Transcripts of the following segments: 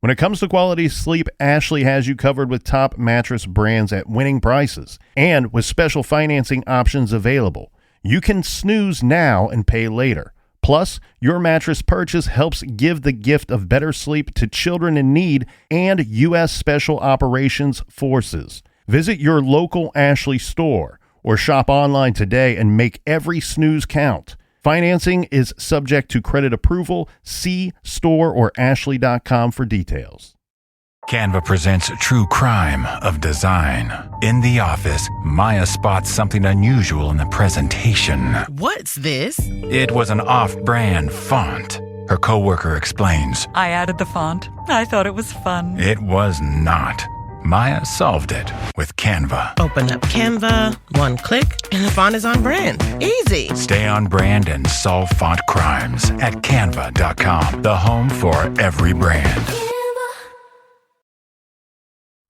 When it comes to quality sleep, Ashley has you covered with top mattress brands at winning prices and with special financing options available. You can snooze now and pay later. Plus, your mattress purchase helps give the gift of better sleep to children in need and U.S. Special Operations Forces. Visit your local Ashley store or shop online today and make every snooze count. Financing is subject to credit approval. See store or ashley.com for details. Canva presents True Crime of Design. In the office, Maya spots something unusual in the presentation. What's this? It was an off-brand font. Her coworker explains. I added the font. I thought it was fun. It was not. Maya solved it with Canva. Open up Canva, one click, and the font is on brand. Easy. Stay on brand and solve font crimes at canva.com, the home for every brand.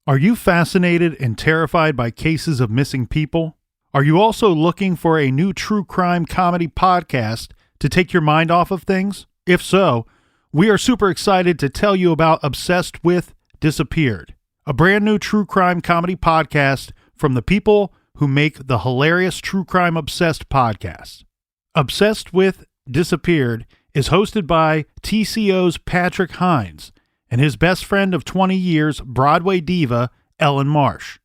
Are you fascinated and terrified by cases of missing people? Are you also looking for a new true crime comedy podcast to take your mind off of things? If so, we are super excited to tell you about Obsessed With Disappeared, a brand new true crime comedy podcast from the people who make the hilarious True Crime Obsessed podcast. Obsessed With Disappeared is hosted by TCO's Patrick Hines and his best friend of 20 years, Broadway diva Ellen Marsh.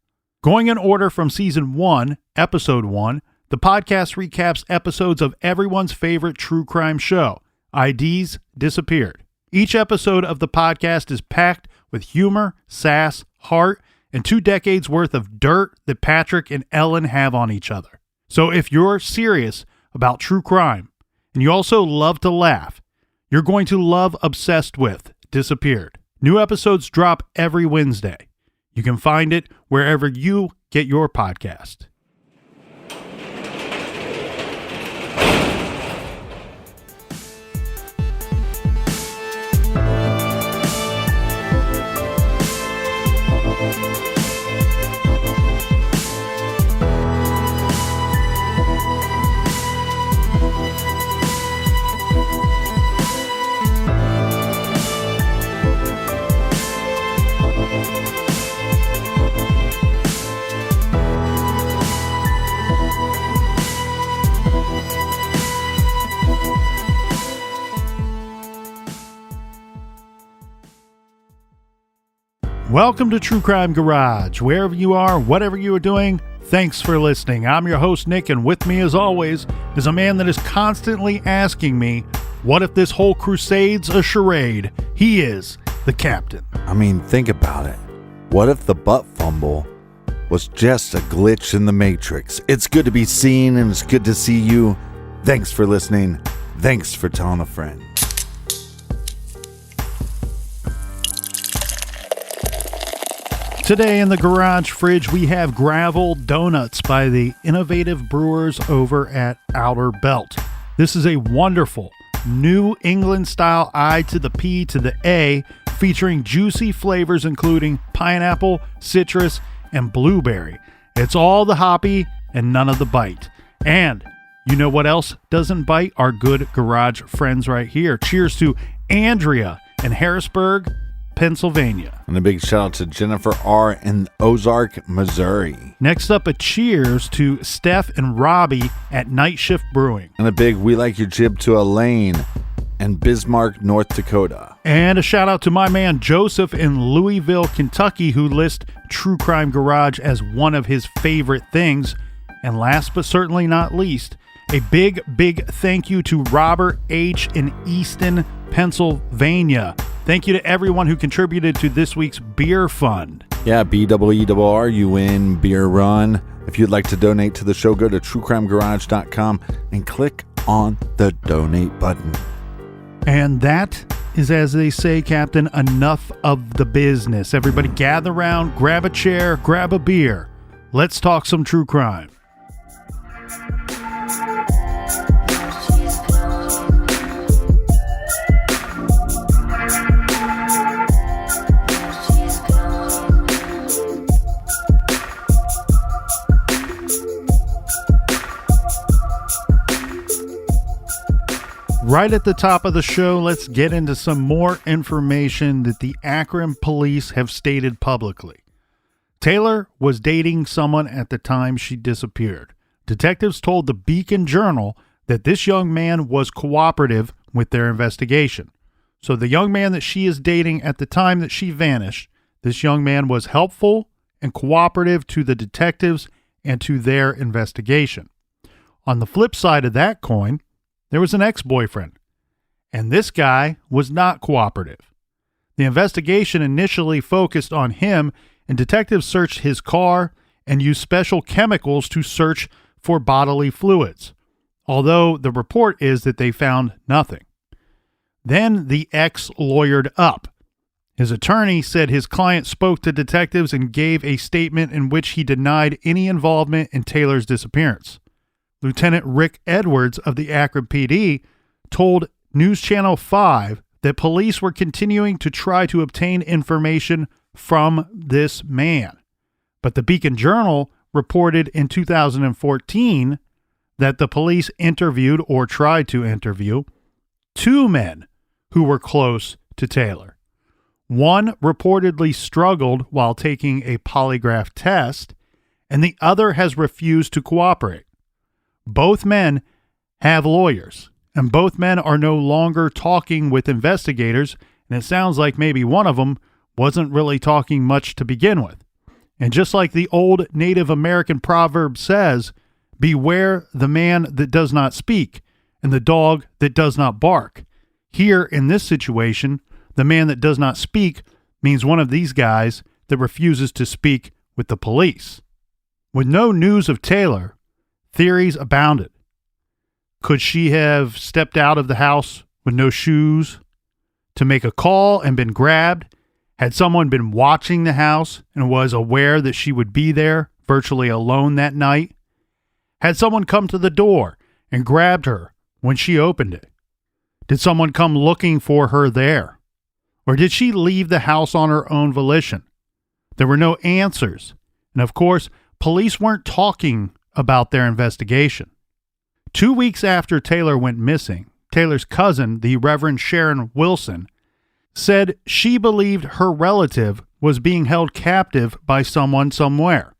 Going in order from Season 1, Episode 1, the podcast recaps episodes of everyone's favorite true crime show, IDs Disappeared. Each episode of the podcast is packed with humor, sass, heart, and 2 decades worth of dirt that Patrick and Ellen have on each other. So if you're serious about true crime, and you also love to laugh, you're going to love Obsessed With Disappeared. New episodes drop every Wednesday. You can find it wherever you get your podcast. Welcome to True Crime Garage. Wherever you are, whatever you are doing, thanks for listening. I'm your host, Nick, and with me, as always, is a man that is constantly asking me, what if this whole crusade's a charade? He is the captain. I mean, think about it. What if the butt fumble was just a glitch in the Matrix? It's good to be seen, and it's good to see you. Thanks for listening. Thanks for telling a friend. Today in the garage fridge, we have Gravel Donuts by the innovative brewers over at Outerbelt. This is a wonderful New England-style I to the P to the A, featuring juicy flavors including pineapple, citrus, and blueberry. It's all the hoppy and none of the bite. And you know what else doesn't bite? Our good garage friends right here. Cheers to Andrea in Harrisburg, Pennsylvania. And a big shout out to Jennifer R. in Ozark, Missouri. Next up, a cheers to Steph and Robbie at Night Shift Brewing. And a big we like your jib to Elaine in Bismarck, North Dakota. And a shout out to my man Joseph in Louisville, Kentucky, who lists True Crime Garage as one of his favorite things. And last but certainly not least, a big thank you to Robert H. in Easton, Pennsylvania. Thank you to everyone who contributed to this week's beer fund. Yeah, BEERUN beer run. If you'd like to donate to the show, go to truecrimegarage.com and click on the donate button. And that is, as they say, Captain, enough of the business. Everybody gather around, grab a chair, grab a beer. Let's talk some true crime. Right at the top of the show, let's get into some more information that the Akron police have stated publicly. Taylor was dating someone at the time she disappeared. Detectives told the Beacon Journal that this young man was cooperative with their investigation. So the young man that she is dating at the time that she vanished, this young man was helpful and cooperative to the detectives and to their investigation. On the flip side of that coin, there was an ex-boyfriend, and this guy was not cooperative. The investigation initially focused on him, and detectives searched his car and used special chemicals to search for bodily fluids, although the report is that they found nothing. Then the ex lawyered up. His attorney said his client spoke to detectives and gave a statement in which he denied any involvement in Taylor's disappearance. Lieutenant Rick Edwards of the Akron PD told News Channel 5 that police were continuing to try to obtain information from this man. But the Beacon Journal reported in 2014 that the police interviewed or tried to interview two men who were close to Taylor. One reportedly struggled while taking a polygraph test, and the other has refused to cooperate. Both men have lawyers, and both men are no longer talking with investigators, and it sounds like maybe one of them wasn't really talking much to begin with. And just like the old Native American proverb says, beware the man that does not speak and the dog that does not bark. Here in this situation, the man that does not speak means one of these guys that refuses to speak with the police. With no news of Taylor, theories abounded. Could she have stepped out of the house with no shoes to make a call and been grabbed? Had someone been watching the house and was aware that she would be there virtually alone that night? Had someone come to the door and grabbed her when she opened it? Did someone come looking for her there? Or did she leave the house on her own volition? There were no answers. And of course, police weren't talking about their investigation. 2 weeks after Taylor went missing, Taylor's cousin, the Reverend Sharon Wilson, said she believed her relative was being held captive by someone somewhere.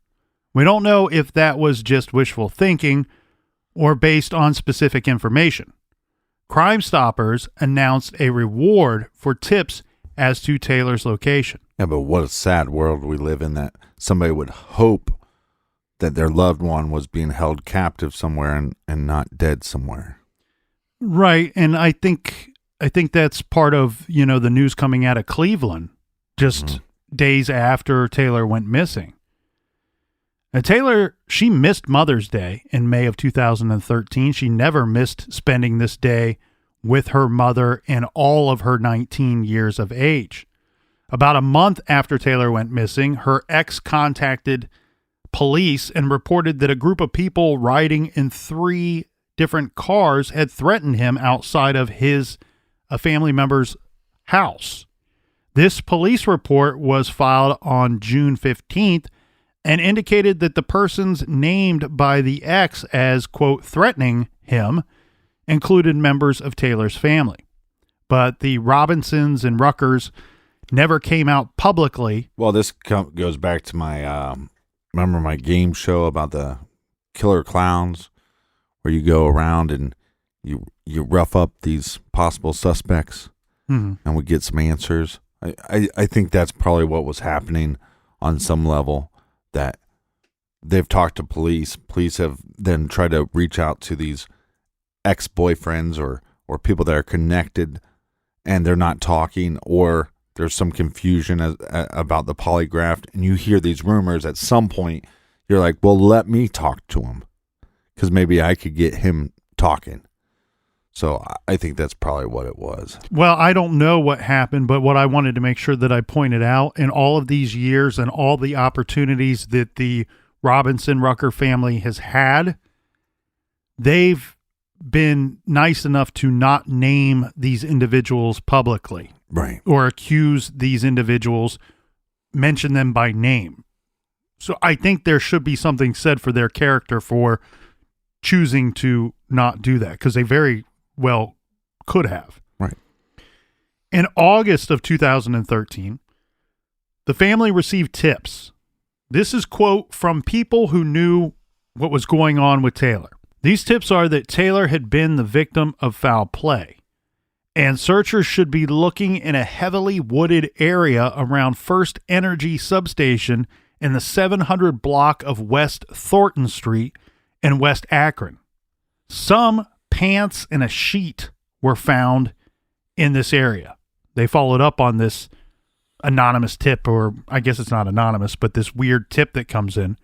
We don't know if that was just wishful thinking or based on specific information. Crime Stoppers announced a reward for tips as to Taylor's location. Yeah, but what a sad world we live in that somebody would hope that their loved one was being held captive somewhere and not dead somewhere. Right, and I think that's part of, the news coming out of Cleveland just days after Taylor went missing. Now, Taylor, she missed Mother's Day in May of 2013. She never missed spending this day with her mother in all of her 19 years of age. About a month after Taylor went missing, her ex contacted police and reported that a group of people riding in 3 different cars had threatened him outside of a family member's house. This police report was filed on June 15th and indicated that the persons named by the ex as, quote, threatening him included members of Taylor's family. But the Robinsons and Ruckers never came out publicly. Well, this goes back to my, remember my game show about the killer clowns, where you go around and you rough up these possible suspects, and we get some answers. I think that's probably what was happening on some level, that they've talked to police. Police have then tried to reach out to these ex-boyfriends or people that are connected, and they're not talking, or there's some confusion about the polygraph, and you hear these rumors. At some point, you're like, well, let me talk to him, because maybe I could get him talking. So I think that's probably what it was. Well, I don't know what happened, but what I wanted to make sure that I pointed out, in all of these years and all the opportunities that the Robinson Rucker family has had, they've been nice enough to not name these individuals publicly. Right. Or accuse these individuals, mention them by name. So I think there should be something said for their character for choosing to not do that, because they very well could have. Right. In August of 2013, the family received tips. This is, quote, from people who knew what was going on with Taylor. These tips are that Taylor had been the victim of foul play, and searchers should be looking in a heavily wooded area around First Energy Substation in the 700 block of West Thornton Street in West Akron. Some pants and a sheet were found in this area. They followed up on this anonymous tip, or I guess it's not anonymous, but this weird tip that comes in.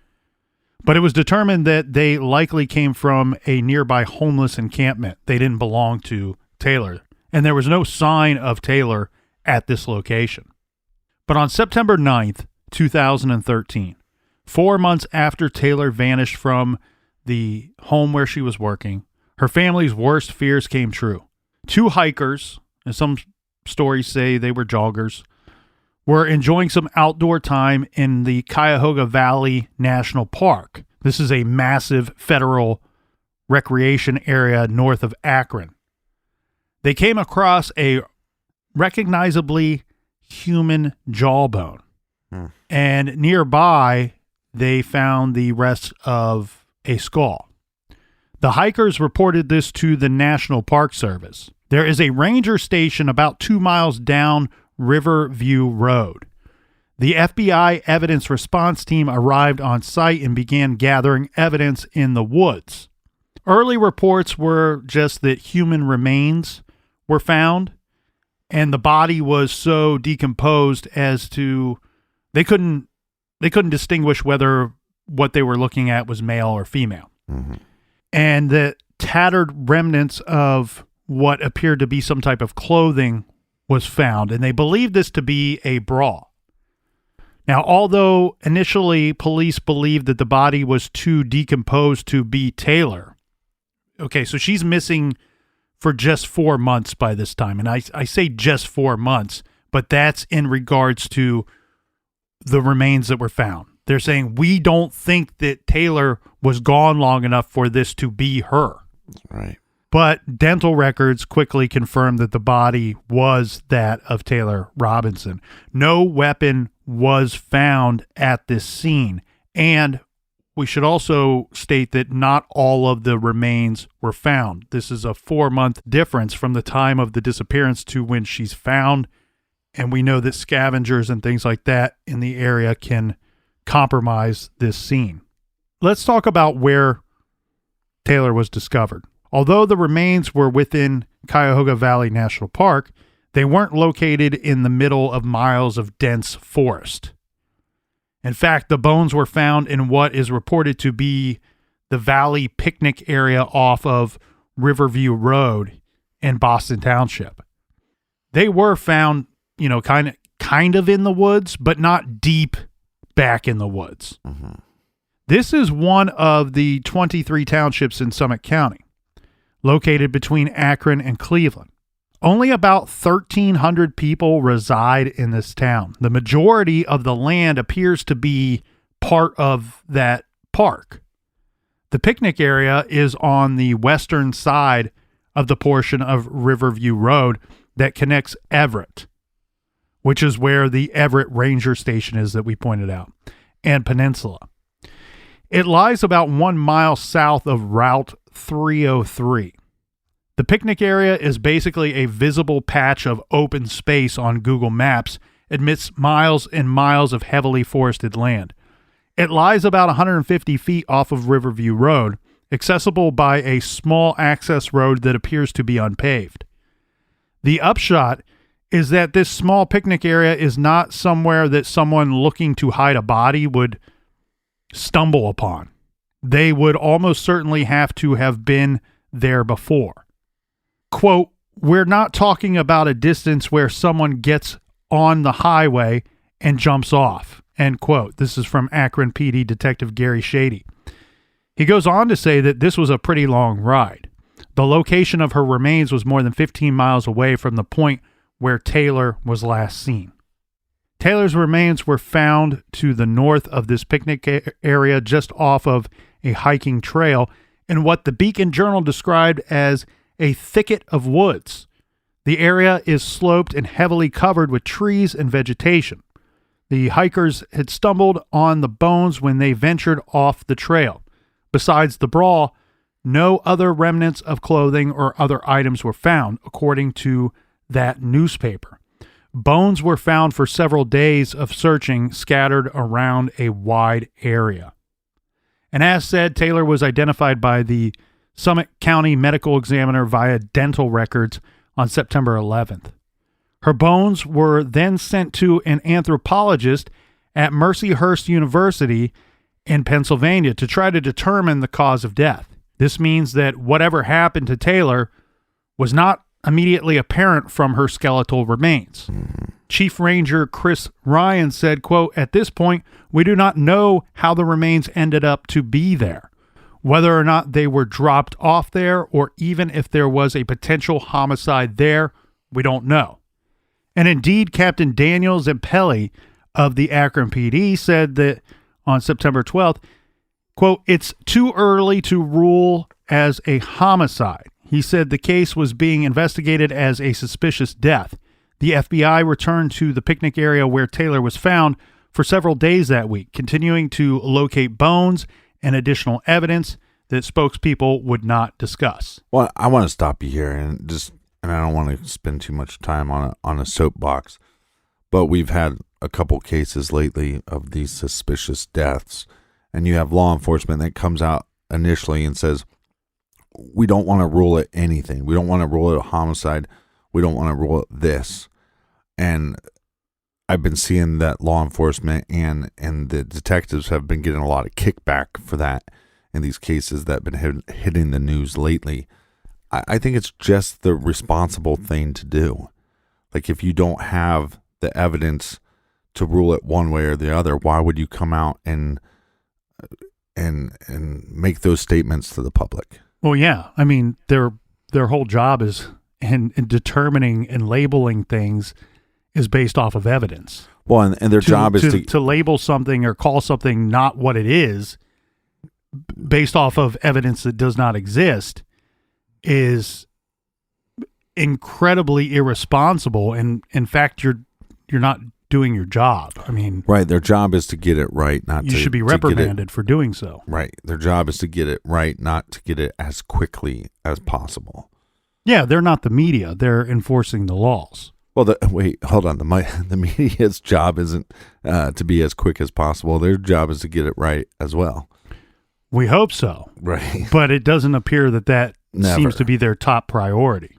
But it was determined that they likely came from a nearby homeless encampment. They didn't belong to Taylor, and there was no sign of Taylor at this location. But on September 9th, 2013, 4 months after Taylor vanished from the home where she was working, her family's worst fears came true. 2 hikers, and some stories say they were joggers, were enjoying some outdoor time in the Cuyahoga Valley National Park. This is a massive federal recreation area north of Akron. They came across a recognizably human jawbone. And nearby, they found the rest of a skull. The hikers reported this to the National Park Service. There is a ranger station about 2 miles down Riverview Road. The FBI evidence response team arrived on site and began gathering evidence in the woods. Early reports were just that human remains were found, and the body was so decomposed as to they couldn't distinguish whether what they were looking at was male or female. Mm-hmm. And the tattered remnants of what appeared to be some type of clothing was found, and they believed this to be a bra. Now, although initially police believed that the body was too decomposed to be Taylor, okay, so she's missing for just 4 months by this time, and I say just 4 months, but that's in regards to the remains that were found. They're saying, we don't think that Taylor was gone long enough for this to be her. Right. But dental records quickly confirmed that the body was that of Taylor Robinson. No weapon was found at this scene. And we should also state that not all of the remains were found. This is a 4-month difference from the time of the disappearance to when she's found. And we know that scavengers and things like that in the area can compromise this scene. Let's talk about where Taylor was discovered. Although the remains were within Cuyahoga Valley National Park, they weren't located in the middle of miles of dense forest. In fact, the bones were found in what is reported to be the Valley picnic area off of Riverview Road in Boston Township. They were found, kind of in the woods, but not deep back in the woods. Mm-hmm. This is one of the 23 townships in Summit County, located between Akron and Cleveland. Only about 1,300 people reside in this town. The majority of the land appears to be part of that park. The picnic area is on the western side of the portion of Riverview Road that connects Everett, which is where the Everett Ranger Station is that we pointed out, and Peninsula. It lies about 1 mile south of Route 303. The picnic area is basically a visible patch of open space on Google Maps amidst miles and miles of heavily forested land. It lies about 150 feet off of Riverview Road, accessible by a small access road that appears to be unpaved. The upshot is that this small picnic area is not somewhere that someone looking to hide a body would stumble upon. They would almost certainly have to have been there before. Quote, we're not talking about a distance where someone gets on the highway and jumps off, end quote. This is from Akron PD Detective Gary Shady. He goes on to say that this was a pretty long ride. The location of her remains was more than 15 miles away from the point where Taylor was last seen. Taylor's remains were found to the north of this picnic area just off of a hiking trail in what the Beacon Journal described as a thicket of woods. The area is sloped and heavily covered with trees and vegetation. The hikers had stumbled on the bones when they ventured off the trail. Besides the brawl, no other remnants of clothing or other items were found, according to that newspaper. Bones were found for several days of searching scattered around a wide area. And as said, Taylor was identified by the Summit County Medical Examiner via dental records on September 11th. Her bones were then sent to an anthropologist at Mercyhurst University in Pennsylvania to try to determine the cause of death. This means that whatever happened to Taylor was not immediately apparent from her skeletal remains. Chief Ranger Chris Ryan said, quote, "At this point, we do not know how the remains ended up to be there, whether or not they were dropped off there, or even if there was a potential homicide there, we don't know." And indeed, Captain Daniel Zampelli of the Akron PD said that on September 12th, quote, "It's too early to rule as a homicide." He said the case was being investigated as a suspicious death. The FBI returned to the picnic area where Taylor was found for several days that week, continuing to locate bones and additional evidence that spokespeople would not discuss. Well, I want to stop you here and I don't want to spend too much time on a soapbox, but we've had a couple cases lately of these suspicious deaths, and you have law enforcement that comes out initially and says, we don't want to rule it anything. We don't want to rule it a homicide. We don't want to rule it this. And I've been seeing that law enforcement and the detectives have been getting a lot of kickback for that in these cases that have been hitting the news lately. I think it's just the responsible thing to do. Like, if you don't have the evidence to rule it one way or the other, why would you come out and make those statements to the public? Well, yeah. I mean, their whole job is in determining and labeling things is based off of evidence. Well, and their job is to label something or call something not what it is based off of evidence that does not exist is incredibly irresponsible. And in fact, you're not doing your job. I mean, right. Their job is to get it right. You should be reprimanded for doing so. Right. Their job is to get it right, not to get it as quickly as possible. Yeah. They're not the media. They're enforcing the laws. Well, wait, hold on. The media's job isn't to be as quick as possible. Their job is to get it right as well. We hope so. Right. But it doesn't appear that Never. Seems to be their top priority.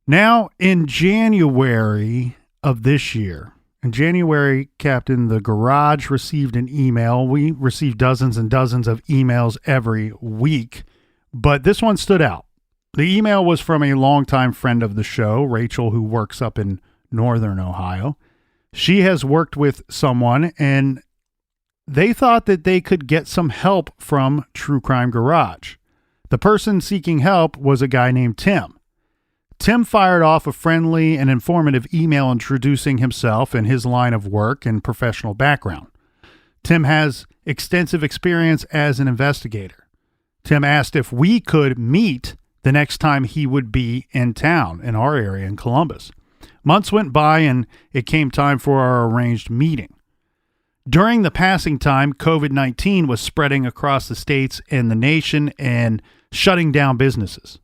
Now, in January of this year, Captain, the garage received an email. We receive dozens and dozens of emails every week, but this one stood out. The email was from a longtime friend of the show, Rachel, who works up in northern Ohio. She has worked with someone, and they thought that they could get some help from True Crime Garage. The person seeking help was a guy named Tim. Tim fired off a friendly and informative email introducing himself and his line of work and professional background. Tim has extensive experience as an investigator. Tim asked if we could meet the next time he would be in town in our area in Columbus. Months went by and it came time for our arranged meeting. During the passing time, COVID-19 was spreading across the states and the nation and shutting down businesses.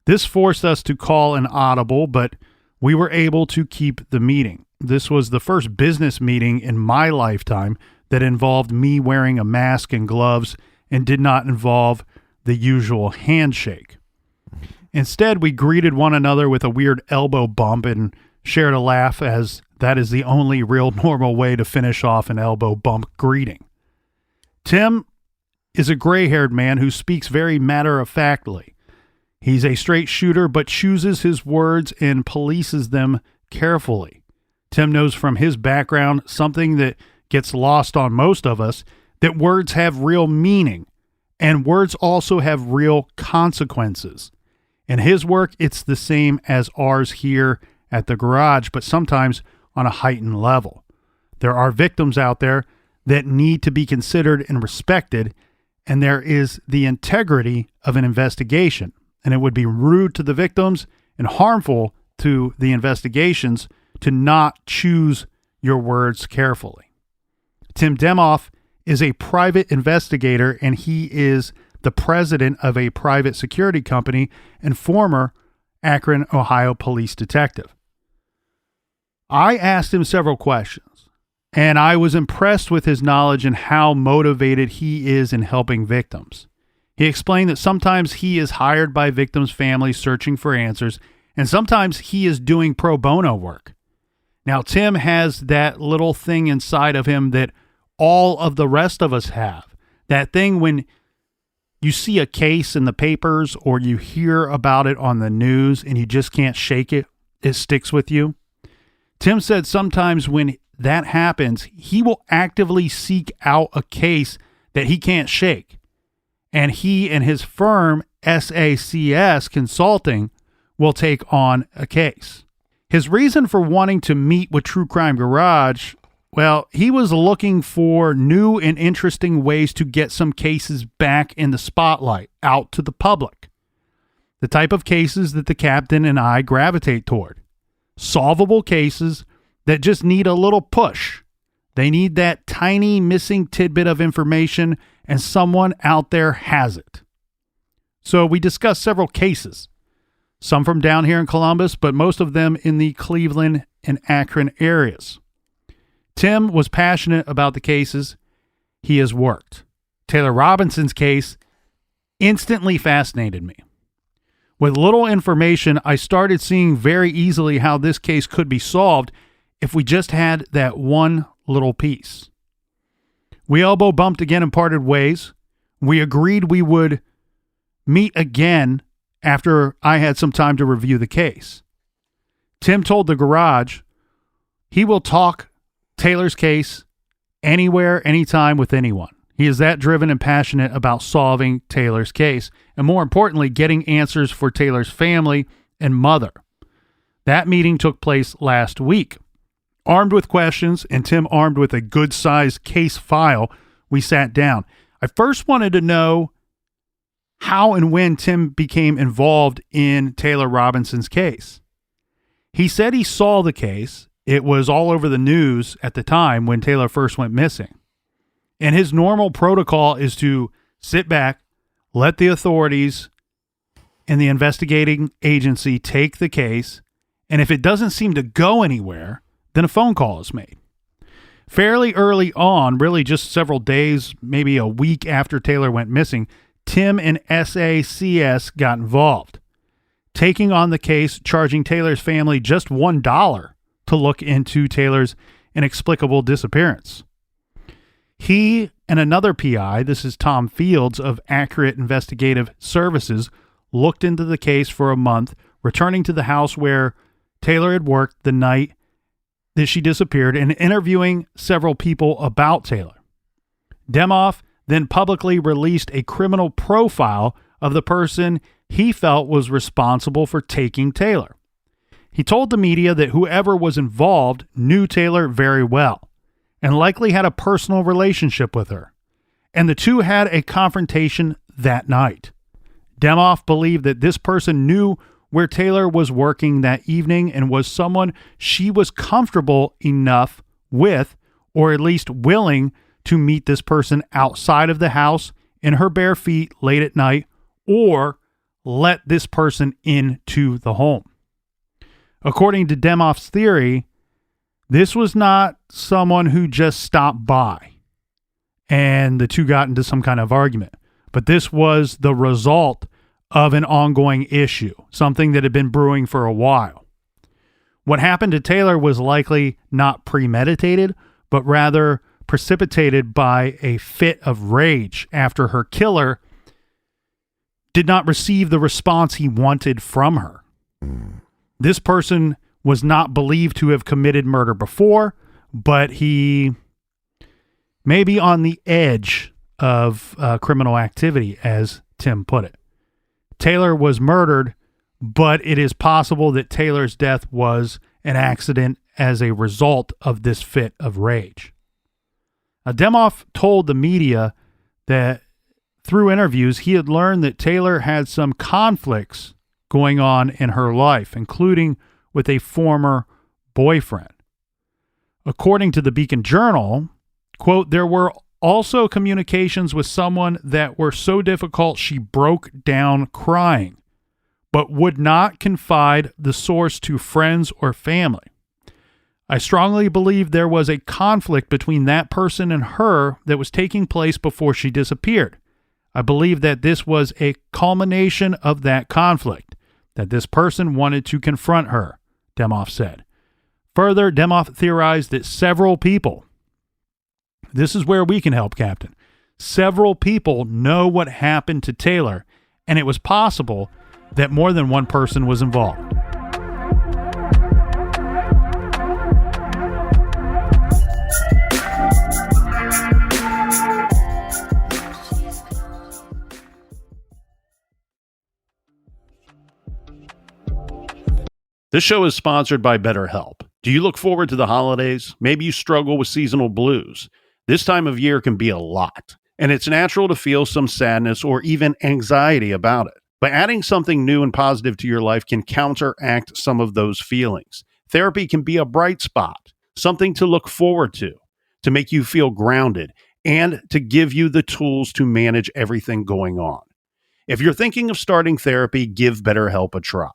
This forced us to call an audible, but we were able to keep the meeting. This was the first business meeting in my lifetime that involved me wearing a mask and gloves and did not involve the usual handshake. Instead, we greeted one another with a weird elbow bump and shared a laugh, as that is the only real normal way to finish off an elbow bump greeting. Tim is a gray-haired man who speaks very matter-of-factly. He's a straight shooter, but chooses his words and polices them carefully. Tim knows from his background, something that gets lost on most of us, that words have real meaning, and words also have real consequences. In his work, it's the same as ours here at the garage, but sometimes on a heightened level. There are victims out there that need to be considered and respected, and there is the integrity of an investigation. and it would be rude to the victims and harmful to the investigations to not choose your words carefully. Tim Demoff is a private investigator, and he is the president of a private security company and former Akron, Ohio police detective. I asked him several questions, and I was impressed with his knowledge and how motivated he is in helping victims. He explained that sometimes he is hired by victims' families searching for answers, and sometimes he is doing pro bono work. Now, Tim has that little thing inside of him that all of the rest of us have. That thing when you see a case in the papers or you hear about it on the news and you just can't shake it, it sticks with you. Tim said sometimes when that happens, he will actively seek out a case that he can't shake. And he and his firm, SACS Consulting, will take on a case. His reason for wanting to meet with True Crime Garage, well, he was looking for new and interesting ways to get some cases back in the spotlight, out to the public. The type of cases that the captain and I gravitate toward. Solvable cases that just need a little push. They need that tiny missing tidbit of information, and someone out there has it. So we discussed several cases, some from down here in Columbus, but most of them in the Cleveland and Akron areas. Tim was passionate about the cases he has worked. Taylor Robinson's case instantly fascinated me. With little information, I started seeing very easily how this case could be solved if we just had that one little piece. We elbow bumped again and parted ways. We agreed we would meet again after I had some time to review the case. Tim told the garage he will talk Taylor's case anywhere, anytime, with anyone. He is that driven and passionate about solving Taylor's case, and more importantly, getting answers for Taylor's family and mother. That meeting took place last week. Armed with questions, and Tim armed with a good-sized case file, we sat down. I first wanted to know how and when Tim became involved in Taylor Robinson's case. He said he saw the case. It was all over the news at the time when Taylor first went missing. And his normal protocol is to sit back, let the authorities and the investigating agency take the case, and if it doesn't seem to go anywhere, then a phone call is made. Fairly early on, really just several days, maybe a week after Taylor went missing, Tim and SACS got involved, taking on the case, charging Taylor's family just $1 to look into Taylor's inexplicable disappearance. He and another PI, this is Tom Fields of Accurate Investigative Services, looked into the case for a month, returning to the house where Taylor had worked the night that she disappeared and interviewing several people about Taylor. Demoff then publicly released a criminal profile of the person he felt was responsible for taking Taylor. He told the media that whoever was involved knew Taylor very well and likely had a personal relationship with her, and the two had a confrontation that night. Demoff believed that this person knew where Taylor was working that evening and was someone she was comfortable enough with, or at least willing to meet this person outside of the house in her bare feet late at night, or let this person into the home. According to Demoff's theory, this was not someone who just stopped by and the two got into some kind of argument, but this was the result of an ongoing issue, something that had been brewing for a while. What happened to Taylor was likely not premeditated, but rather precipitated by a fit of rage after her killer did not receive the response he wanted from her. This person was not believed to have committed murder before, but he may be on the edge of criminal activity, as Tim put it. Taylor was murdered, but it is possible that Taylor's death was an accident as a result of this fit of rage. Demoff told the media that through interviews, he had learned that Taylor had some conflicts going on in her life, including with a former boyfriend. According to the Beacon Journal, quote, there were also communications with someone that were so difficult she broke down crying, but would not confide the source to friends or family. I strongly believe there was a conflict between that person and her that was taking place before she disappeared. I believe that this was a culmination of that conflict, that this person wanted to confront her, Demoff said. Further, Demoff theorized that several people, this is where we can help, Captain, several people know what happened to Taylor, and it was possible that more than one person was involved. This show is sponsored by BetterHelp. Do you look forward to the holidays? Maybe you struggle with seasonal blues. This time of year can be a lot, and it's natural to feel some sadness or even anxiety about it. But adding something new and positive to your life can counteract some of those feelings. Therapy can be a bright spot, something to look forward to make you feel grounded, and to give you the tools to manage everything going on. If you're thinking of starting therapy, give BetterHelp a try.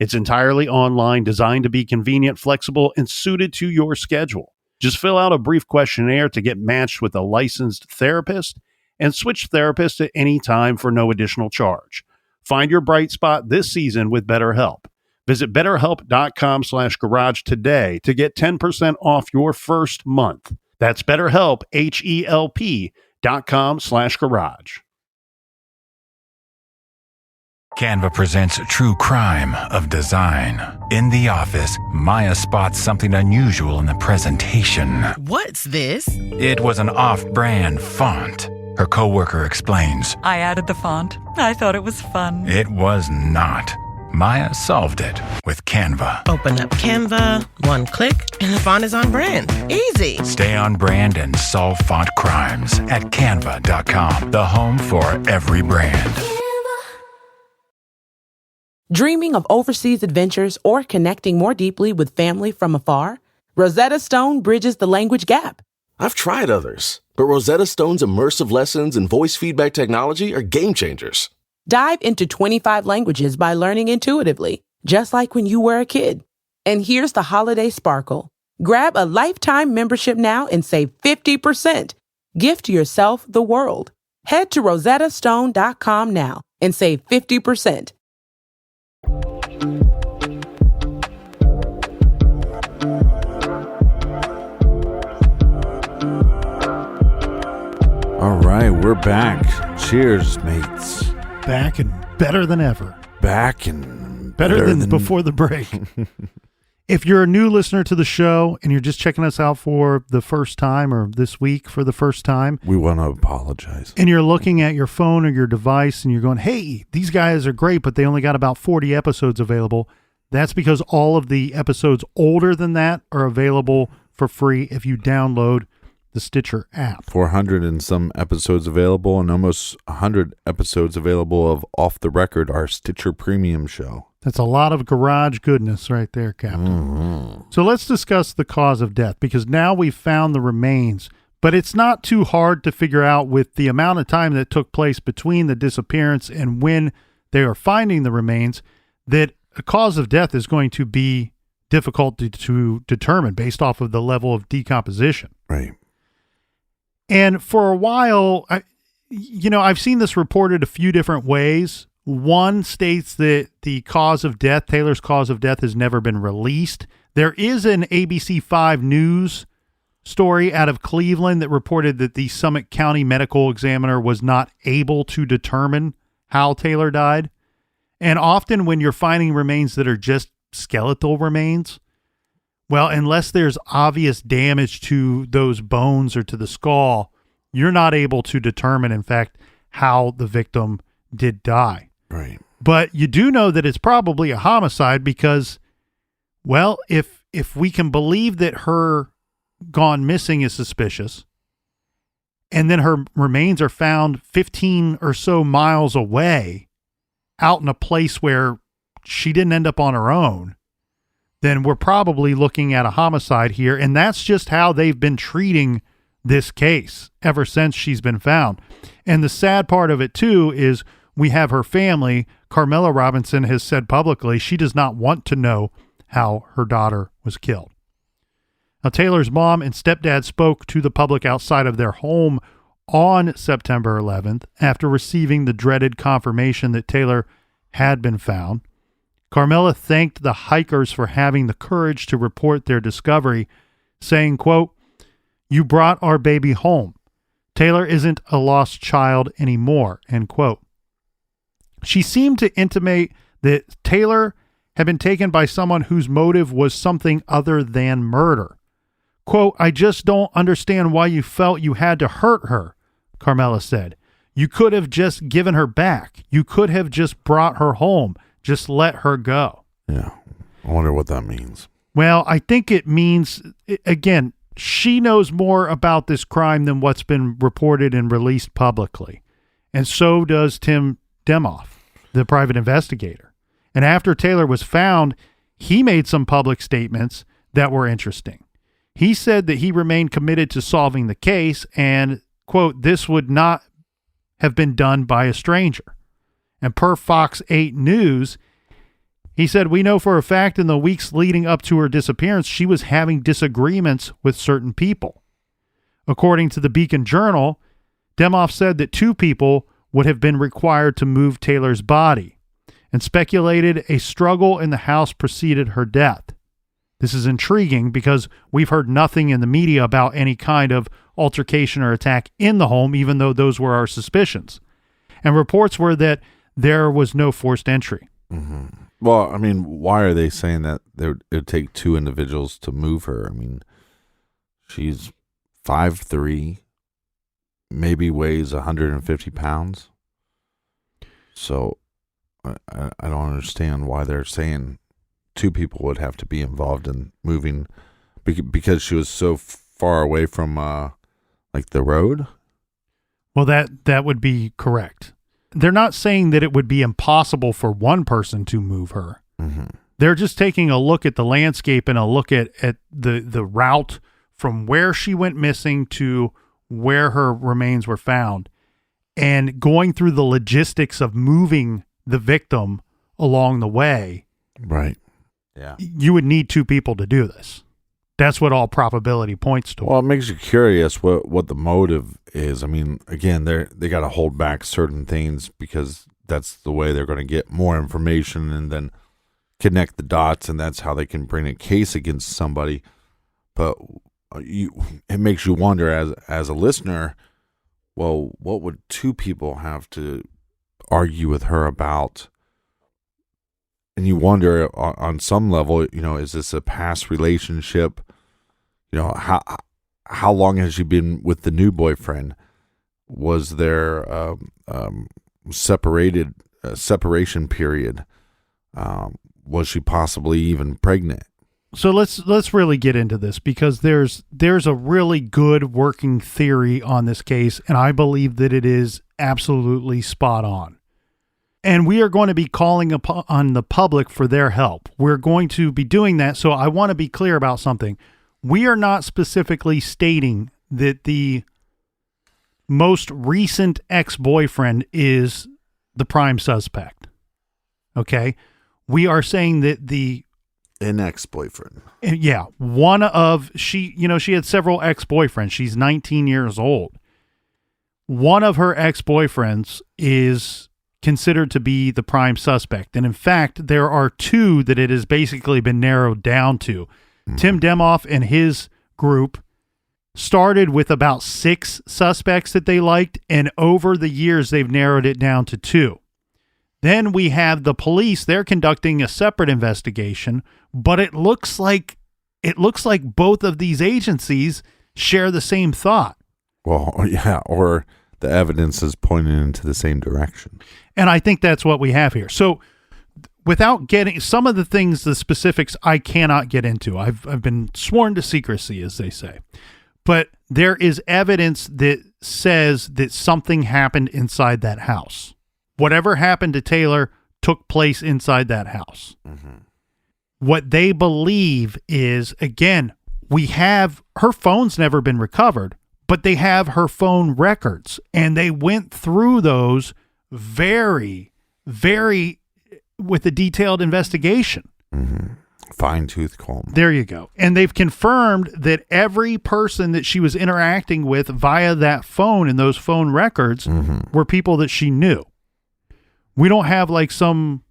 It's entirely online, designed to be convenient, flexible, and suited to your schedule. Just fill out a brief questionnaire to get matched with a licensed therapist and switch therapists at any time for no additional charge. Find your bright spot this season with BetterHelp. Visit BetterHelp.com/garage today to get 10% off your first month. That's BetterHelp, HELP.com/garage. Canva presents True Crime of Design. In the office, Maya spots something unusual in the presentation. What's this? It was an off-brand font. Her coworker explains. I added the font. I thought it was fun. It was not. Maya solved it with Canva. Open up Canva, one click, and the font is on brand. Easy. Stay on brand and solve font crimes at canva.com, the home for every brand. Dreaming of overseas adventures or connecting more deeply with family from afar? Rosetta Stone bridges the language gap. I've tried others, but Rosetta Stone's immersive lessons and voice feedback technology are game changers. Dive into 25 languages by learning intuitively, just like when you were a kid. And here's the holiday sparkle. Grab a lifetime membership now and save 50%. Gift yourself the world. Head to rosettastone.com now and save 50%. All right, we're back. Cheers, mates. Back and better than ever. Back and Better than before the break. If you're a new listener to the show and you're just checking us out for the first time or this week for the first time, we want to apologize. And you're looking at your phone or your device and you're going, hey, these guys are great, but they only got about 40 episodes available. That's because all of the episodes older than that are available for free if you download the Stitcher app. 400 and some episodes available, and almost 100 episodes available of Off the Record, our Stitcher Premium show. That's a lot of garage goodness right there, Captain. Mm-hmm. So let's discuss the cause of death, because now we've found the remains, but it's not too hard to figure out with the amount of time that took place between the disappearance and when they are finding the remains that a cause of death is going to be difficult to determine based off of the level of decomposition. Right. And for a while, I've seen this reported a few different ways. One states that the cause of death, Taylor's cause of death, has never been released. There is an ABC 5 News story out of Cleveland that reported that the Summit County medical examiner was not able to determine how Taylor died. And often when you're finding remains that are just skeletal remains, well, unless there's obvious damage to those bones or to the skull, you're not able to determine, in fact, how the victim did die. Right. But you do know that it's probably a homicide because, well, if we can believe that her gone missing is suspicious, and then her remains are found 15 or so miles away out in a place where she didn't end up on her own, then we're probably looking at a homicide here. And that's just how they've been treating this case ever since she's been found. And the sad part of it too is we have her family. Carmela Robinson has said publicly she does not want to know how her daughter was killed. Now, Taylor's mom and stepdad spoke to the public outside of their home on September 11th after receiving the dreaded confirmation that Taylor had been found. Carmela thanked the hikers for having the courage to report their discovery, saying, quote, "You brought our baby home. Taylor isn't a lost child anymore," end quote. She seemed to intimate that Taylor had been taken by someone whose motive was something other than murder. Quote, "I just don't understand why you felt you had to hurt her," Carmela said. "You could have just given her back. You could have just brought her home. Just let her go." Yeah. I wonder what that means. Well, I think it means, again, she knows more about this crime than what's been reported and released publicly. And so does Tim Demoff, the private investigator. And after Taylor was found, he made some public statements that were interesting. He said that he remained committed to solving the case and, quote, "this would not have been done by a stranger." And per Fox 8 News, he said, "We know for a fact in the weeks leading up to her disappearance, she was having disagreements with certain people." According to the Beacon Journal, Demoff said that 2 people would have been required to move Taylor's body and speculated a struggle in the house preceded her death. This is intriguing because we've heard nothing in the media about any kind of altercation or attack in the home, even though those were our suspicions. And reports were that there was no forced entry. Mm-hmm. Well, I mean, why are they saying that it would take 2 individuals to move her? I mean, she's 5'3", maybe weighs 150 pounds. So I don't understand why they're saying 2 people would have to be involved in moving because she was so far away from like the road. Well, that would be correct. They're not saying that it would be impossible for one person to move her. Mm-hmm. They're just taking a look at the landscape and a look at the route from where she went missing to where her remains were found and going through the logistics of moving the victim along the way. Right. Yeah. You would need 2 people to do this. That's what all probability points to. Well, it makes you curious what the motive is. I mean, again, they got to hold back certain things because that's the way they're going to get more information and then connect the dots, and that's how they can bring a case against somebody. But it makes you wonder as a listener, well, what would 2 people have to argue with her about? And you wonder on some level, is this a past relationship? How long has she been with the new boyfriend? Was there separation period? Was she possibly even pregnant? So let's really get into this because there's a really good working theory on this case, and I believe that it is absolutely spot on. And we are going to be calling upon the public for their help. We're going to be doing that. So I want to be clear about something. We are not specifically stating that the most recent ex-boyfriend is the prime suspect. Okay? We are saying that an ex-boyfriend. Yeah. She had several ex-boyfriends. She's 19 years old. One of her ex-boyfriends is considered to be the prime suspect. And in fact, there are 2 that it has basically been narrowed down to. Mm-hmm. Tim Demoff and his group started with about 6 suspects that they liked, and over the years, they've narrowed it down to 2. Then we have the police. They're conducting a separate investigation, but it looks like both of these agencies share the same thought. Well, yeah, or the evidence is pointing into the same direction. And I think that's what we have here. So without getting some of the things, the specifics, I cannot get into. I've been sworn to secrecy, as they say. But there is evidence that says that something happened inside that house. Whatever happened to Taylor took place inside that house. Mm-hmm. What they believe is, again, we have her phone's never been recovered, but they have her phone records, and they went through those very, very with a detailed investigation. Mm-hmm. Fine-tooth comb. There you go. And they've confirmed that every person that she was interacting with via that phone and those phone records were people that she knew. We don't have like some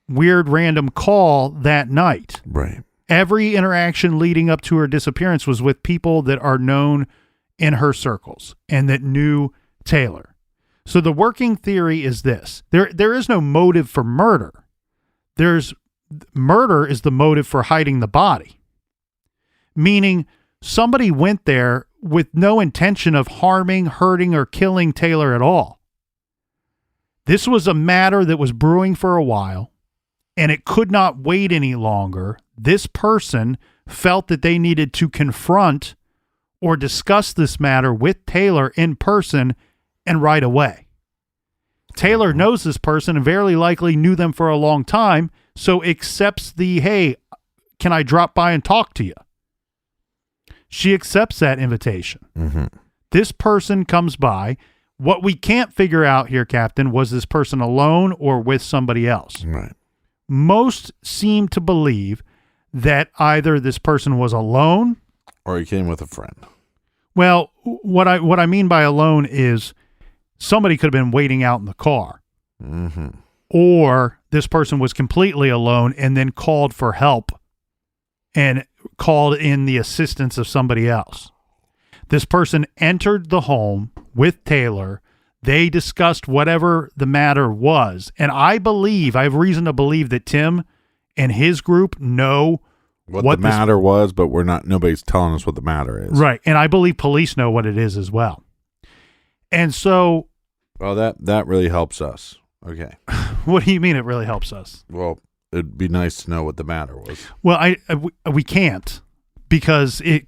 weird random call that night. Right. Every interaction leading up to her disappearance was with people that are known in her circles and that knew Taylor. So the working theory is this. There is no motive for murder. Murder is the motive for hiding the body. Meaning somebody went there with no intention of harming, hurting, or killing Taylor at all. This was a matter that was brewing for a while, and it could not wait any longer. This person felt that they needed to confront or discuss this matter with Taylor in person and right away. Taylor knows this person and very likely knew them for a long time, so accepts the, hey, can I drop by and talk to you? She accepts that invitation. Mm-hmm. This person comes by. What we can't figure out here, Captain, was this person alone or with somebody else? Right. Most seem to believe that either this person was alone or he came with a friend. Well, what I mean by alone is somebody could have been waiting out in the car. Mm-hmm. Or this person was completely alone and then called for help and called in the assistance of somebody else. This person entered the home with Taylor. They discussed whatever the matter was. And I have reason to believe that Tim and his group know what the matter was, but nobody's telling us what the matter is. Right. And I believe police know what it is as well. And so. Well, that really helps us. Okay. What do you mean it really helps us? Well, it'd be nice to know what the matter was. Well, we can't because it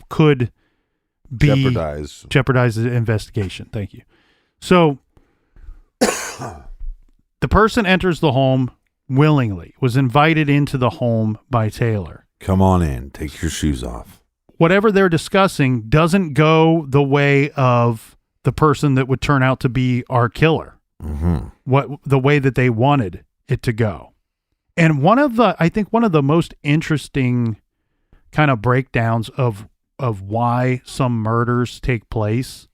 could be jeopardize the investigation. Thank you. So the person enters the home willingly, was invited into the home by Taylor. Come on in. Take your shoes off. Whatever they're discussing doesn't go the way of the person that would turn out to be our killer. Mm-hmm. The way that they wanted it to go. And I think one of the most interesting kind of breakdowns of why some murders take place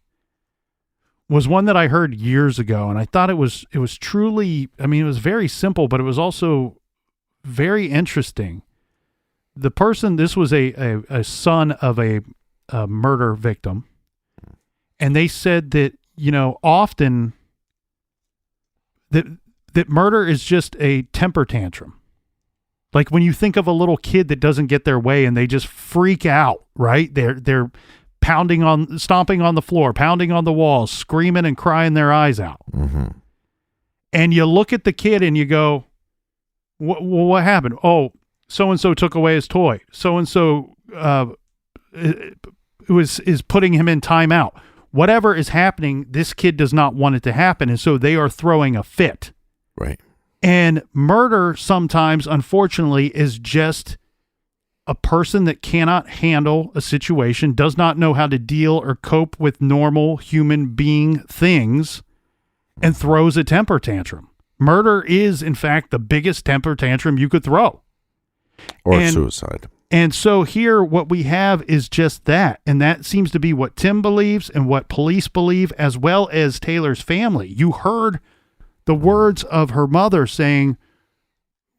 was one that I heard years ago, and I thought it was truly, I mean, it was very simple, but it was also very interesting. The person, this was a son of a murder victim, and they said that, often that murder is just a temper tantrum. Like when you think of a little kid that doesn't get their way and they just freak out, right? They're stomping on the floor, pounding on the walls, screaming and crying their eyes out. Mm-hmm. And you look at the kid and you go, what happened? Oh, so-and-so took away his toy. So-and-so is putting him in timeout. Whatever is happening, this kid does not want it to happen, and so they are throwing a fit. Right. And murder sometimes, unfortunately, is just a person that cannot handle a situation, does not know how to deal or cope with normal human being things, and throws a temper tantrum. Murder is, in fact, the biggest temper tantrum you could throw. Or suicide. And so here what we have is just that. And that seems to be what Tim believes and what police believe, as well as Taylor's family. You heard the words of her mother saying,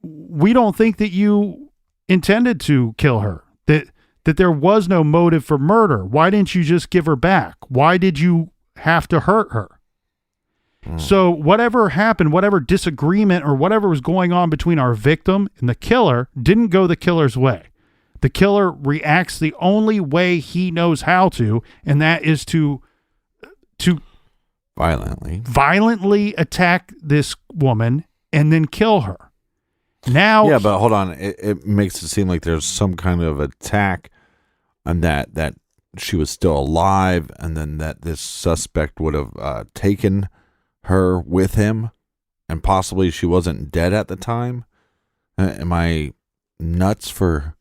we don't think that you intended to kill her, that there was no motive for murder. Why didn't you just give her back? Why did you have to hurt her? So whatever happened, whatever disagreement or whatever was going on between our victim and the killer didn't go the killer's way. The killer reacts the only way he knows how to, and that is to violently attack this woman and then kill her. Now, yeah, but hold on. It makes it seem like there's some kind of attack on that she was still alive, and then that this suspect would have taken her with him, and possibly she wasn't dead at the time. Am I nuts for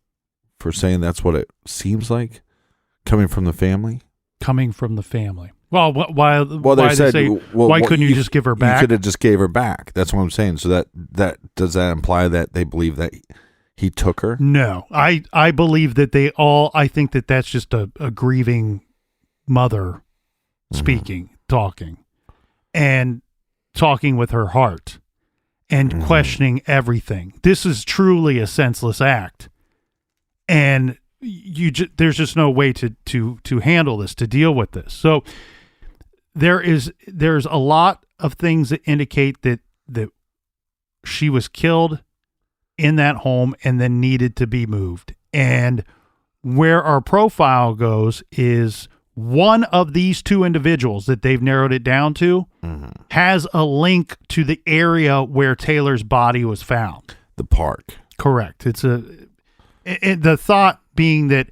saying that's what it seems like coming from the family? Coming from the family. Well, why they said, why couldn't you just give her back? You could have just gave her back. That's what I'm saying. So that does that imply that they believe that he took her? No, I believe that I think that that's just a grieving mother speaking, talking with her heart and questioning everything. This is truly a senseless act. And there's just no way to handle this, to deal with this. So there's a lot of things that indicate that she was killed in that home and then needed to be moved. And where our profile goes is one of these two individuals that they've narrowed it down to has a link to the area where Taylor's body was found. The park. Correct. The thought being that,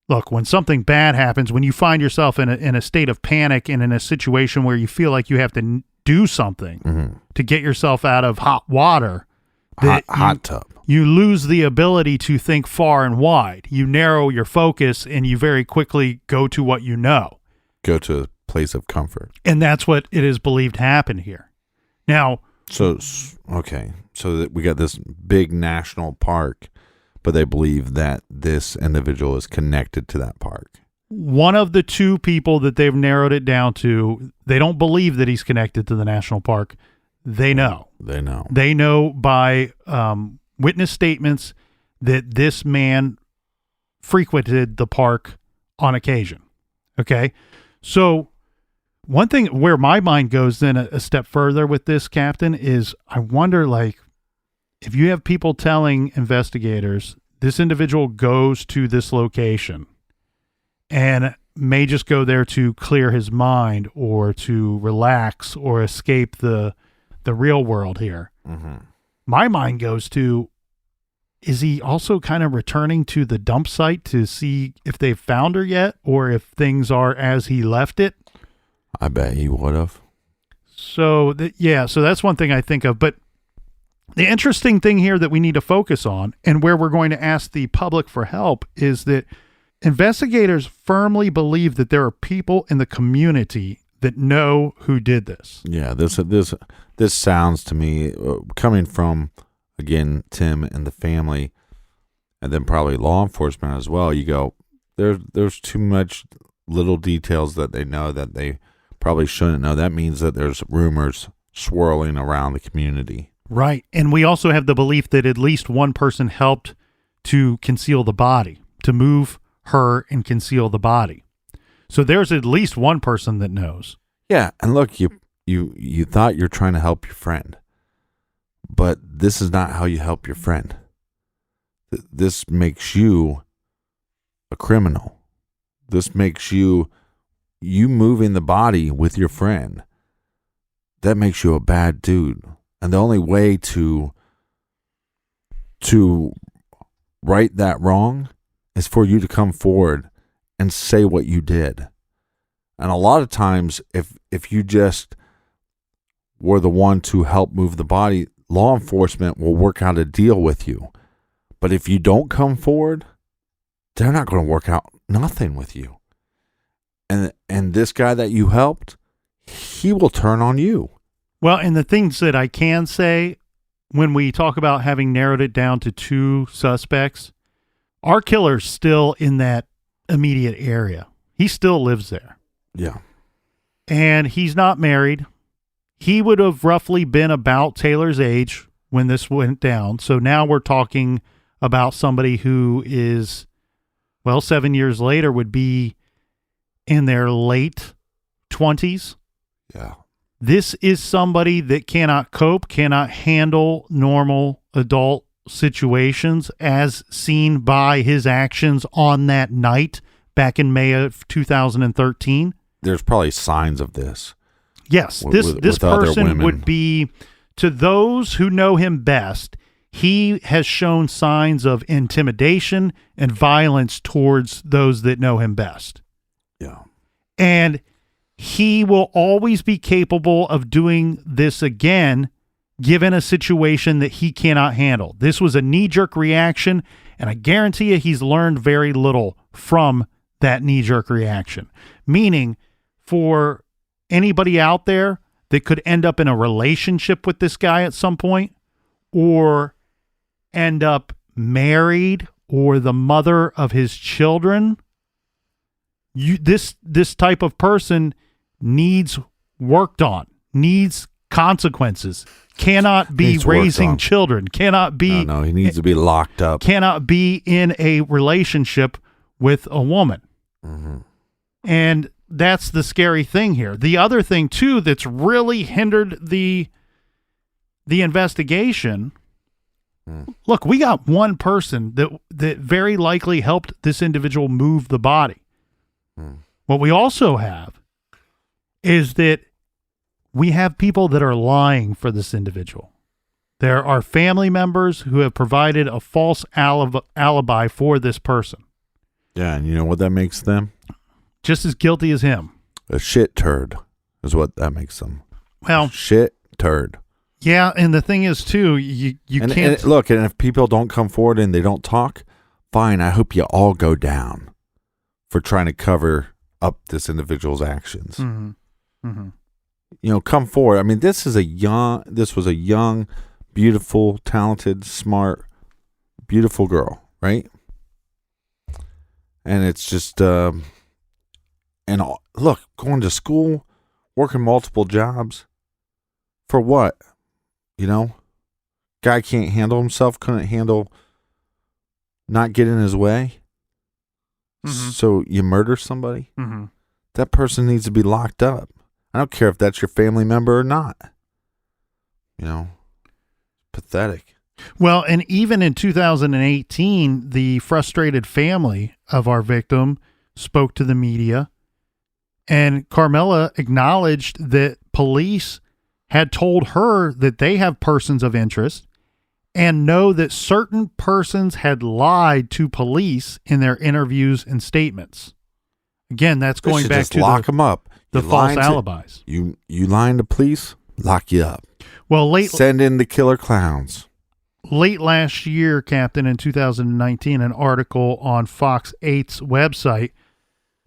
look, when something bad happens, when you find yourself in a state of panic and in a situation where you feel like you have to do something to get yourself out of hot water, hot tub, you lose the ability to think far and wide. You narrow your focus and you very quickly go to what you know. Go to a place of comfort. And that's what it is believed happened here. Now, so that we got this big national park, but they believe that this individual is connected to that park. One of the two people that they've narrowed it down to, they don't believe that he's connected to the national park. They know. They know by witness statements that this man frequented the park on occasion. Okay? So one thing where my mind goes then a step further with this, Captain, is I wonder, like, if you have people telling investigators this individual goes to this location and may just go there to clear his mind or to relax or escape the real world here. My mind goes to, is he also kind of returning to the dump site to see if they've found her yet or if things are as he left it? I bet he would have. So that's one thing I think of. But the interesting thing here that we need to focus on, and where we're going to ask the public for help, is that investigators firmly believe that there are people in the community that know who did this. Yeah, this sounds to me, coming from, again, Tim and the family, and then probably law enforcement as well, you go, there's too much little details that they know that they probably shouldn't know. That means that there's rumors swirling around the community. Right. And we also have the belief that at least one person helped to conceal the body, to move her and conceal the body. So there's at least one person that knows. Yeah. And look, you thought you're trying to help your friend, but this is not how you help your friend. This makes you a criminal. This makes you moving the body with your friend. That makes you a bad dude. And the only way to right that wrong is for you to come forward and say what you did. And a lot of times, if you just were the one to help move the body, law enforcement will work out a deal with you. But if you don't come forward, they're not going to work out nothing with you. And this guy that you helped, he will turn on you. Well, and the things that I can say when we talk about having narrowed it down to two suspects, our killer's still in that immediate area. He still lives there. Yeah. And he's not married. He would have roughly been about Taylor's age when this went down. So now we're talking about somebody who is, 7 years later would be in their late 20s. Yeah. This is somebody that cannot cope, cannot handle normal adult situations as seen by his actions on that night back in May of 2013. There's probably signs of this. Yes, this person would be, to those who know him best, he has shown signs of intimidation and violence towards those that know him best. Yeah. And he will always be capable of doing this again, given a situation that he cannot handle. This was a knee-jerk reaction, and I guarantee you he's learned very little from that knee-jerk reaction. Meaning, for anybody out there that could end up in a relationship with this guy at some point, or end up married, or the mother of his children, this type of person needs worked on, needs consequences, cannot be raising children, cannot be... No, he needs to be locked up. Cannot be in a relationship with a woman. Mm-hmm. And that's the scary thing here. The other thing, too, that's really hindered the investigation... Look, we got one person that very likely helped this individual move the body. What we also have is that we have people that are lying for this individual. There are family members who have provided a false alibi for this person. Yeah, and you know what that makes them? Just as guilty as him. A shit turd is what that makes them. Well, shit turd. Yeah, and the thing is, too, you can't... And look, and if people don't come forward and they don't talk, fine, I hope you all go down for trying to cover up this individual's actions. Mm-hmm. Mm-hmm. You know, come forward. I mean, this was a young, beautiful, talented, smart, beautiful girl, right? And it's just, look, going to school, working multiple jobs, for what? You know, guy can't handle himself, couldn't handle not getting his way. Mm-hmm. So you murder somebody? Mm-hmm. That person needs to be locked up. I don't care if that's your family member or not. You know, pathetic. Well, and even in 2018, the frustrated family of our victim spoke to the media, and Carmela acknowledged that police had told her that they have persons of interest and know that certain persons had lied to police in their interviews and statements. Again, that's going back to lock them up. The false alibis. You lying to police, lock you up. Well, send in the killer clowns. Late last year, Captain, in 2019, an article on Fox 8's website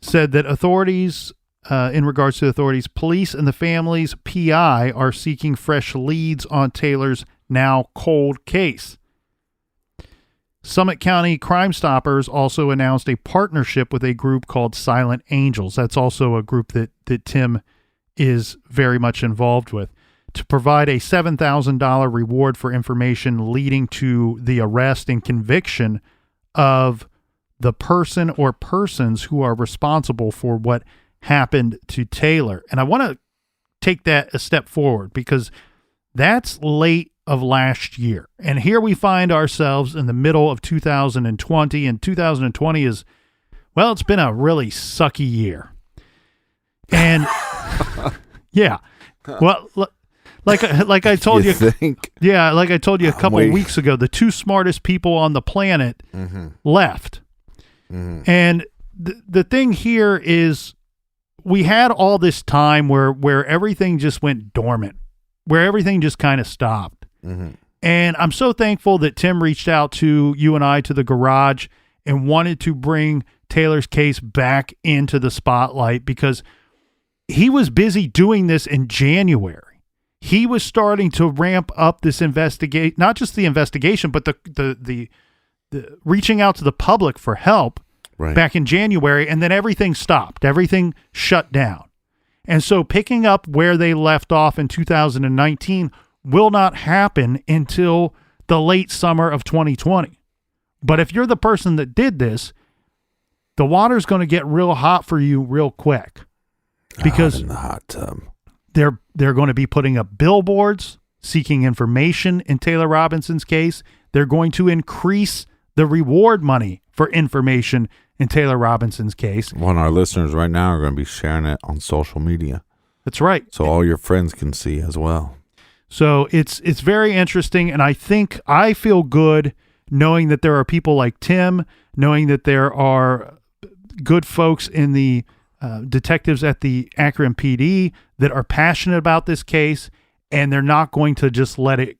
said that authorities... in regards to authorities, police and the family's PI are seeking fresh leads on Taylor's now cold case. Summit County Crime Stoppers also announced a partnership with a group called Silent Angels. That's also a group that Tim is very much involved with, to provide a $7,000 reward for information leading to the arrest and conviction of the person or persons who are responsible for what happened to Taylor. And I want to take that a step forward because that's late of last year. And here we find ourselves in the middle of 2020, and 2020 is, well, it's been a really sucky year. And yeah, well, like I told you, yeah, like I told you a couple of weeks ago, the two smartest people on the planet left. Mm-hmm. And the thing here is, we had all this time where everything just went dormant, where everything just kind of stopped. Mm-hmm. And I'm so thankful that Tim reached out to you and I, to the garage, and wanted to bring Taylor's case back into the spotlight, because he was busy doing this in January. He was starting to ramp up this investigation, not just the investigation, but the reaching out to the public for help. Right. Back in January, and then everything stopped. Everything shut down. And so picking up where they left off in 2019 will not happen until the late summer of 2020. But if you're the person that did this, the water's going to get real hot for you real quick, because in the hot tub. They're going to be putting up billboards seeking information in Taylor Robinson's case. They're going to increase the reward money for information in Taylor Robinson's case. Well, our listeners right now are going to be sharing it on social media. That's right. So all your friends can see as well. So it's very interesting, and I feel good knowing that there are people like Tim, knowing that there are good folks in the detectives at the Akron PD that are passionate about this case, and they're not going to just let it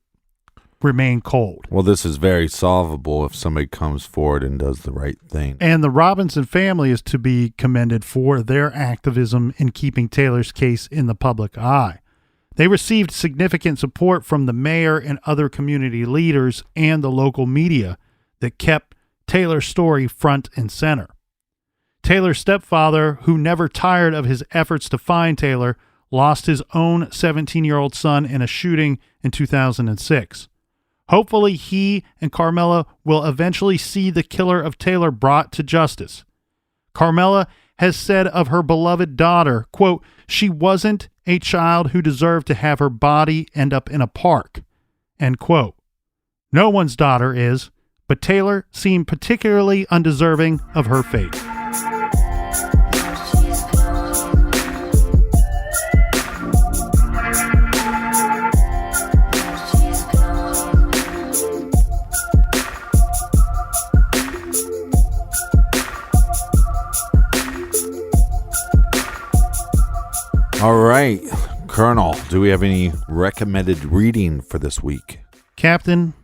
remain cold. Well, this is very solvable if somebody comes forward and does the right thing. And the Robinson family is to be commended for their activism in keeping Taylor's case in the public eye. They received significant support from the mayor and other community leaders and the local media that kept Taylor's story front and center. Taylor's stepfather, who never tired of his efforts to find Taylor, lost his own 17-year-old son in a shooting in 2006. Hopefully, he and Carmela will eventually see the killer of Taylor brought to justice. Carmela has said of her beloved daughter, quote, "She wasn't a child who deserved to have her body end up in a park," end quote. No one's daughter is, but Taylor seemed particularly undeserving of her fate. All right, Colonel, do we have any recommended reading for this week? Captain,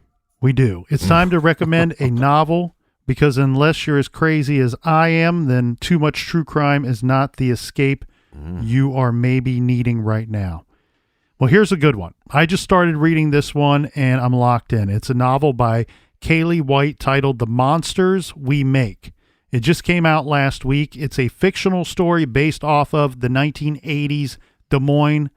we do. It's time to recommend a novel, because unless you're as crazy as I am, then too much true crime is not the escape you are maybe needing right now. Well, here's a good one. I just started reading this one, and I'm locked in. It's a novel by Kaylee White titled The Monsters We Make. It just came out last week. It's a fictional story based off of the 1980s Des Moines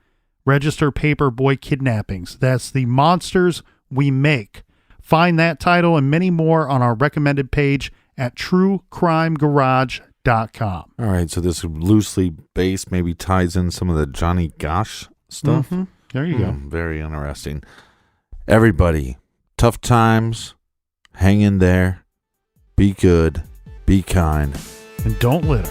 Register paperboy kidnappings. That's The Monsters We Make. Find that title and many more on our recommended page at truecrimegarage.com. All right, so this loosely based maybe ties in some of the Johnny Gosh stuff. Mm-hmm. There you go. Very interesting. Everybody, tough times, hang in there, be good, be kind, and don't litter.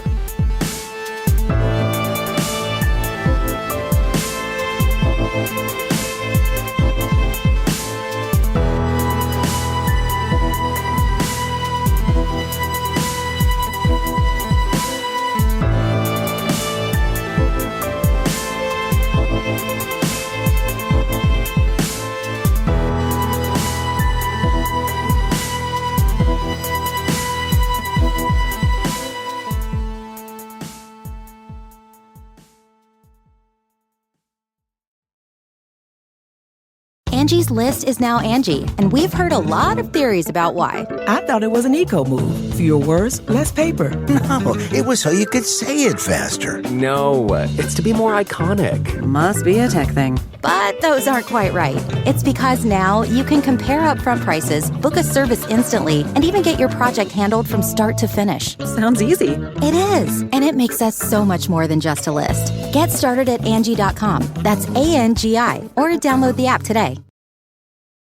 Angie's List is now Angie, and we've heard a lot of theories about why. I thought it was an eco move. Fewer words, less paper. No, it was so you could say it faster. No, it's to be more iconic. Must be a tech thing. But those aren't quite right. It's because now you can compare upfront prices, book a service instantly, and even get your project handled from start to finish. Sounds easy. It is, and it makes us so much more than just a list. Get started at Angie.com. That's ANGI, or download the app today.